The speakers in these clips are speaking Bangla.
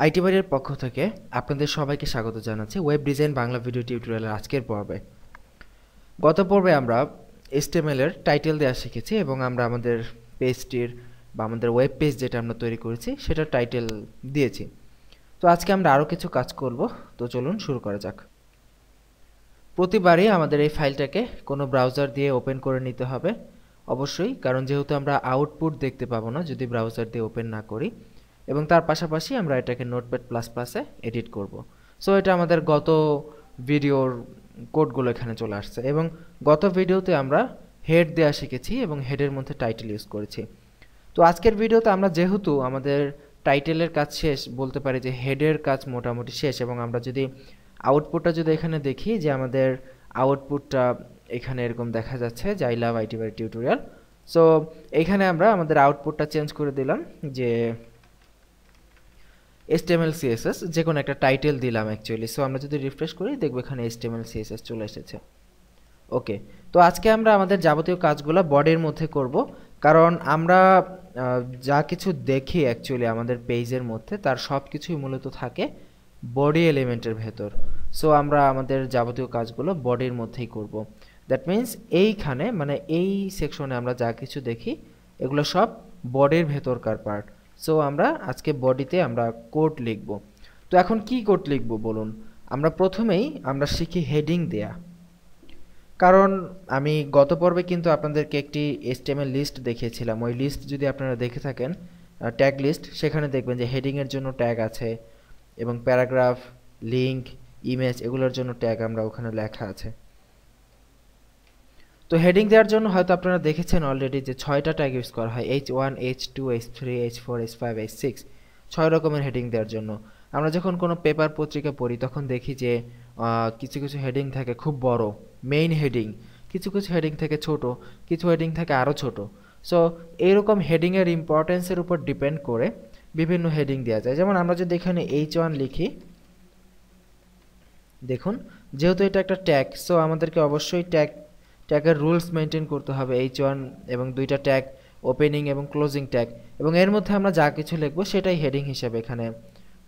আইটি বাড়ির পক্ষ থেকে আপনাদের সবাইকে স্বাগত জানাচ্ছি ওয়েব ডিজাইন বাংলা ভিডিও টিউটোরিয়ালের আজকের পর্বে। গত পর্বে আমরা HTML এর টাইটেল দেওয়া শিখেছি এবং আমরা আমাদের পেজটির বা আমাদের ওয়েব পেজ যেটা আমরা তৈরি করেছি সেটার টাইটেল দিয়েছি। তো আজকে আমরা আরও কিছু কাজ করব, তো চলুন শুরু করা যাক। প্রতিবারই আমাদের এই ফাইলটাকে কোনো ব্রাউজার দিয়ে ওপেন করে নিতে হবে অবশ্যই, কারণ যেহেতু আমরা আউটপুট দেখতে পাবো না যদি ব্রাউজার দিয়ে ওপেন না করি, এবং তার পাশাপাশি আমরা এটাকে নোটপ্যাড++-এ এডিট করব। সো এটা আমাদের গত ভিডিওর কোডগুলো এখানে চলে আসছে, এবং গত ভিডিওতে আমরা হেড দেওয়া শিখেছি এবং হেডের মধ্যে টাইটেল ইউজ করেছি। তো আজকের ভিডিওতে আমরা যেহেতু আমাদের টাইটেলের কাজ শেষ, বলতে পারি যে হেডের কাজ মোটামুটি শেষ, এবং আমরা যদি আউটপুটটা যদি এখানে দেখি যে আমাদের আউটপুটটা এখানে এরকম দেখা যাচ্ছে যে আই লাভ আইটি বাড়ি টিউটোরিয়াল। সো এখানে আমরা আমাদের আউটপুটটা চেঞ্জ করে দিলাম যে HTML CSS, যে কোনো একটা টাইটেল দিলাম অ্যাকচুয়ালি। সো আমরা যদি রিফ্রেশ করি দেখব এখানে HTML CSS চলে এসেছে। ওকে, তো আজকে আমরা আমাদের যাবতীয় কাজগুলো বডির মধ্যে করব, কারণ আমরা যা কিছু দেখি অ্যাকচুয়ালি আমাদের পেজের মধ্যে তার সব কিছুই মূলত থাকে বডি এলিমেন্টের ভেতর। সো আমরা আমাদের যাবতীয় কাজগুলো বডির মধ্যেই করব। দ্যাট মিন্স এইখানে মানে এই সেকশনে আমরা যা কিছু দেখি এগুলো সব বডির ভেতরকার পার্ট। সো আমরা আজকে বডিতে আমরা কোড লিখব। তো এখন কি কোড লিখব বলুন? আমরা প্রথমেই আমরা শিখি হেডিং দেয়া, কারণ আমি গত পর্বে কিন্তু আপনাদেরকে একটি HTML লিস্ট দেখিয়েছিলাম। ওই লিস্ট যদি আপনারা দেখে থাকেন, ট্যাগ লিস্ট, সেখানে দেখবেন যে হেডিংয়ের জন্য ট্যাগ আছে এবং প্যারাগ্রাফ, লিঙ্ক, ইমেজ এগুলোর জন্য ট্যাগ আমরা ওখানে লেখা আছে। তো হেডিং দেওয়ার জন্য হয়তো আপনারা দেখেছেন অলরেডি যে 6টা ট্যাগ ইউজ করা হয়, H1, H2, H3, H4, H5, H6, 6 রকমের হেডিং দেওয়ার জন্য। আমরা যখন কোনো পেপার পত্রিকা পড়ি তখন দেখি যে কিছু কিছু হেডিং থাকে খুব বড়, মেইন হেডিং, কিছু কিছু হেডিং থাকে ছোট, কিছু হেডিং থাকে আরও ছোট। সো এইরকম হেডিংয়ের ইম্পর্টেন্সের উপর ডিপেন্ড করে বিভিন্ন হেডিং দেওয়া যায়। যেমন আমরা যদি এখানে H1 লিখি, দেখুন যেহেতু এটা একটা ট্যাগ, সো আমাদেরকে অবশ্যই ট্যাগের রুলস মেনটেন করতে হবে। H1 এবং 2টা ট্যাগ, ওপেনিং এবং ক্লোজিং ট্যাগ, এবং এর মধ্যে আমরা যা কিছু লিখবো সেটাই হেডিং হিসেবে এখানে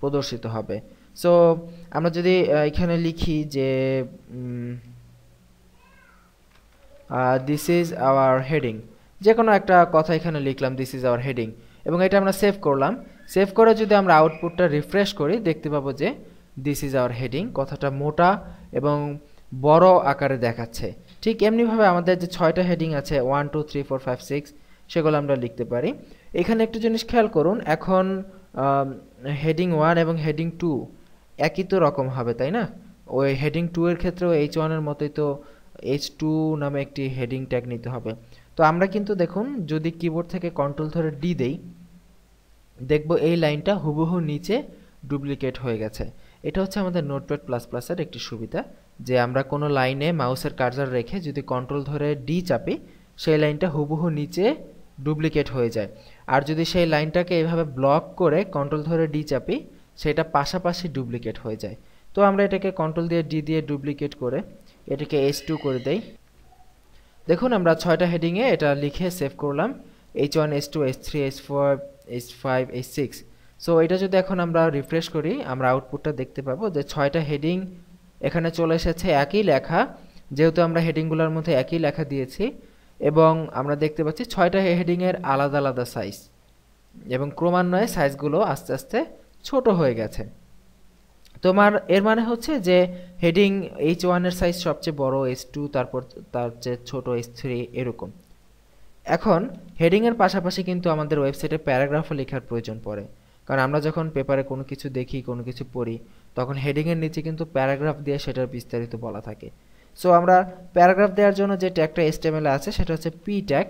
প্রদর্শিত হবে। সো আমরা যদি এখানে লিখি যে দিস ইজ আওয়ার হেডিং, যে কোনো একটা কথা এখানে লিখলাম দিস ইজ আওয়ার হেডিং, এবং এটা আমরা সেভ করলাম। সেভ করে যদি আমরা আউটপুটটা রিফ্রেশ করি দেখতে পাবো যে দিস ইজ আওয়ার হেডিং কথাটা মোটা এবং বড় আকারে দেখাচ্ছে। ঠিক এমনিভাবে আমাদের যে 6টা হেডিং আছে 1 2 3 4 5 6 সেগুলো আমরা লিখতে পারি। এখানে একটু জিনিস খেয়াল করুন, এখন হেডিং 1 এবং হেডিং 2 একই তো রকম হবে, তাই না? ওই হেডিং 2 এর ক্ষেত্রেও H1 এর মতোই তো H2 নামে একটি হেডিং ট্যাগ নিতে হবে। তো আমরা কিন্তু দেখুন যদি কিবোর্ড থেকে কন্ট্রোল ধরে D দেই, দেখব এই লাইনটা হুবহু নিচে ডুপ্লিকেট হয়ে গেছে। এটা হচ্ছে আমাদের নোটপ্যাড++-এর একটি সুবিধা, যে আমরা কোনো লাইনে মাউসের কার্সার রেখে যদি কন্ট্রোল ধরে D চাপি সেই লাইনটা হুবহু নিচে ডুপ্লিকেট হয়ে যায়। আর যদি সেই লাইনটাকে এভাবে ব্লক করে কন্ট্রোল ধরে D চাপি সেটা পাশাপাশি ডুপ্লিকেট হয়ে যায়। তো আমরা এটাকে কন্ট্রোল দিয়ে D দিয়ে ডুপ্লিকেট করে এটাকে H2 করে দেই। দেখুন আমরা 6টা হেডিংয়ে এটা লিখে সেভ করলাম, H1, H2, H3, H4, H5, H6। So এটা যদি এখন আমরা রিফ্রেশ করি আমরা আউটপুটটা দেখতে পাবো যে 6টা হেডিং এখানে চলে এসেছে, একই লেখা, যেহেতু আমরা হেডিংগুলোর মধ্যে একই লেখা দিয়েছি, এবং আমরা দেখতে পাচ্ছি 6টা হেডিংয়ের আলাদা আলাদা সাইজ, এবং ক্রমান্বয়ে সাইজগুলো আস্তে আস্তে ছোট হয়ে গেছে। এর মানে হচ্ছে যে হেডিং H1 এর সাইজ সবচেয়ে বড়, H2 তারপর তার চেয়ে ছোট H3 এরকম। এখন হেডিংয়ের পাশাপাশি কিন্তু আমাদের ওয়েবসাইটে প্যারাগ্রাফও লেখার প্রয়োজন পড়ে, কারণ আমরা যখন পেপারে কোনো কিছু দেখি, কোনো কিছু পড়ি, তখন হেডিংয়ের নিচে কিন্তু প্যারাগ্রাফ দিয়ে সেটার বিস্তারিত বলা থাকে। সো আমরা প্যারাগ্রাফ দেওয়ার জন্য যে ট্যাগটা HTML আছে সেটা হচ্ছে P ট্যাগ,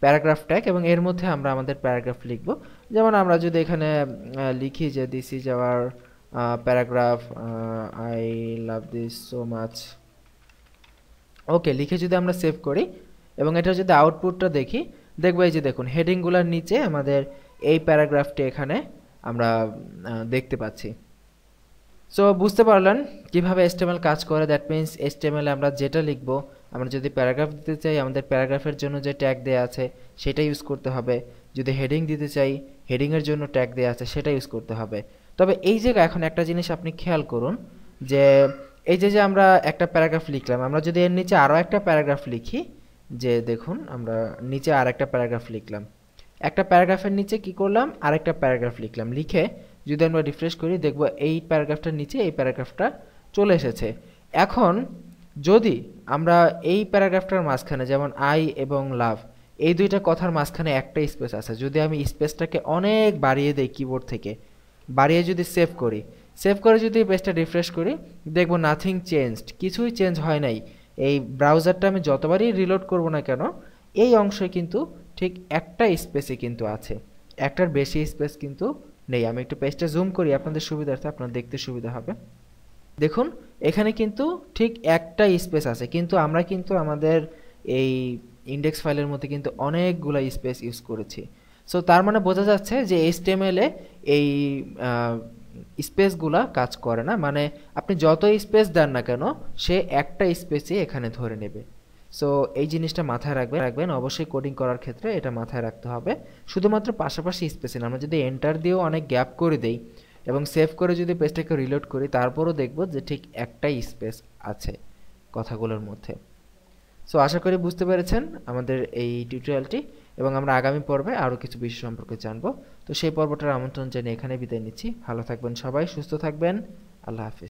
প্যারাগ্রাফ ট্যাগ, এবং এর মধ্যে আমরা আমাদের প্যারাগ্রাফ লিখব। যেমন আমরা যদি এখানে লিখি যে this is our paragraph, I love this so much, okay লিখে যদি আমরা সেভ করি এবং এটা যদি আউটপুটটা দেখি দেখব এই যে দেখুন হেডিংগুলোর নিচে আমাদের এই প্যারাগ্রাফটি এখানে আমরা দেখতে পাচ্ছি। সো বুঝতে পারলেন কিভাবে HTML কাজ করে। দ্যাট মিন্স HTML এ আমরা যেটা লিখব আমরা যদি প্যারাগ্রাফ দিতে চাই আমাদের প্যারাগ্রাফের জন্য যে ট্যাগ দেয়া আছে সেটা ইউজ করতে হবে। যদি হেডিং দিতে চাই হেডিংয়ের জন্য ট্যাগ দেয়া আছে সেটা ইউজ করতে হবে। তবে এই জায়গায় এখন একটা জিনিস আপনি খেয়াল করুন যে এই যে আমরা একটা প্যারাগ্রাফ লিখলাম, আমরা যদি এর নিচে আরও একটা প্যারাগ্রাফ লিখি, যে দেখুন আমরা নিচে আর একটা প্যারাগ্রাফ লিখলাম, একটা প্যারাগ্রাফের নিচে কি করলাম আরেকটা প্যারাগ্রাফ লিখলাম, লিখে যদি আমরা রিফ্রেশ করি দেখব এই প্যারাগ্রাফটার নিচে এই প্যারাগ্রাফটা চলে এসেছে। এখন যদি আমরা এই প্যারাগ্রাফটার মাঝখানে যেমন আই এবং লাভ এই দুইটা কথার মাঝখানে একটা স্পেস আছে, যদি আমি স্পেসটাকে অনেক বাড়িয়ে দেই কিবোর্ড থেকে, বাড়িয়ে যদি সেভ করি, সেভ করে যদি পেজটা রিফ্রেশ করি দেখব নাথিং চেঞ্জড, কিছুই চেঞ্জ হয় নাই। এই ব্রাউজারটা আমি যতবারই রিলোড করব না কেন এই অংশে কিন্তু ঠিক একটা স্পেসে কিন্তু আছে, একটার বেশি স্পেস কিন্তু নেই। আমি একটু পেজটা জুম করি আপনাদের সুবিধার্থে, আপনার দেখতে সুবিধা হবে। দেখুন এখানে কিন্তু ঠিক একটা স্পেস আছে, কিন্তু আমরা কিন্তু আমাদের এই ইন্ডেক্স ফাইলের মধ্যে কিন্তু অনেকগুলো স্পেস ইউজ করেছি। সো তার মানে বোঝা যাচ্ছে যে HTML এ এই স্পেসগুলা কাজ করে না, মানে আপনি যত স্পেস দেন না কেন সে একটা স্পেসই এখানে ধরে নেবে। সো এই জিনিসটা মাথায় রাখবেন অবশ্যই কোডিং করার ক্ষেত্রে এটা মাথায় রাখতে হবে। শুধুমাত্র পাশাপাশি স্পেসে না, আমরা যদি এন্টার দিয়েও অনেক গ্যাপ করে দেই এবং সেভ করে যদি পেজটাকে রিলোড করি তারপরও দেখব যে ঠিক একটাই স্পেস আছে কথাগুলোর মধ্যে। সো আশা করি বুঝতে পেরেছেন আমাদের এই টিউটোরিয়ালটি, এবং আমরা আগামী পর্বে আরও কিছু বিষয় সম্পর্কে জানবো। তো সেই পর্বটার আমন্ত্রণ জানিয়ে এখানে বিদায় নিচ্ছি। ভালো থাকবেন সবাই, সুস্থ থাকবেন, আল্লাহ হাফিজ।